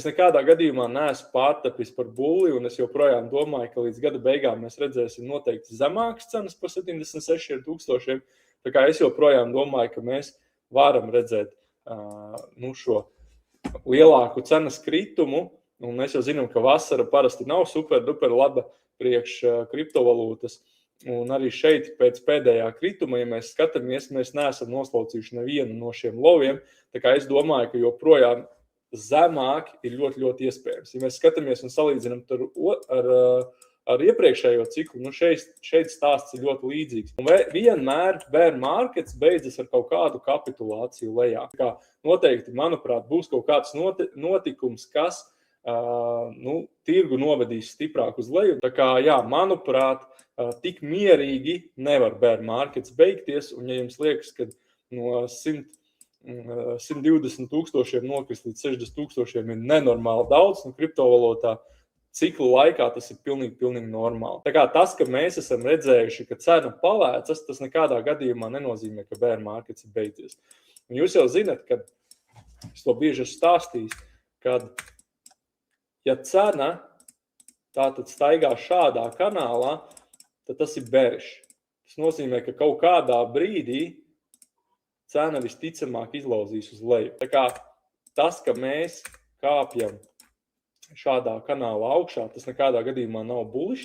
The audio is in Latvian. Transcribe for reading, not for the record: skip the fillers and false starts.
nekādā gadījumā neesmu pārtapis par bulli, un es joprojām domāju, ka līdz gada beigām mēs redzēsim noteikti zemākas cenas par 76,000. Tā kā es joprojām domāju, ka mēs varam redzēt šo lielāku cenas kritumu, un mēs jau zinām, ka vasara parasti nav super duper laba priekš kriptovalūtas. Un arī šeit pēc pēdējā krituma, ja mēs skatāmies, mēs neesam noslaucījuši nevienu no šiem loviem. Tā kā es domāju, ka joprojām zemāk ir ļoti, ļoti iespējams. Ja mēs skatāmies un salīdzinām ar iepriekšējo ciklu, šeit stāsts ir ļoti līdzīgs. Un vienmēr bear markets beidzas ar kaut kādu kapitulāciju lejā. Tā kā noteikti, manuprāt, būs kaut kāds notikums, kas tirgu novedīs stiprāk uz leju. Tā kā, jā, manuprāt, tik mierīgi nevar bear markets beigties, un ja jums liekas, ka no 120,000 nokrist līdz 60,000 ir nenormāli daudz, un kriptovalūtā ciklu laikā tas ir pilnīgi normāli. Tā kā tas, ka mēs esam redzējuši, ka cena palēcas, tas nekādā gadījumā nenozīmē, ka bear markets ir beidzies. Un jūs jau zinat, ka es to bieži esmu stāstījis, kad ja cena tātad staigā šādā kanālā, tad tas ir bearish. Tas nozīmē, ka kaut kādā brīdī cena visticamāk izlauzīs uz leju. Tā kā tas, ka mēs kāpjam šādā kanālā augšā, tas nekādā gadījumā nav bullish.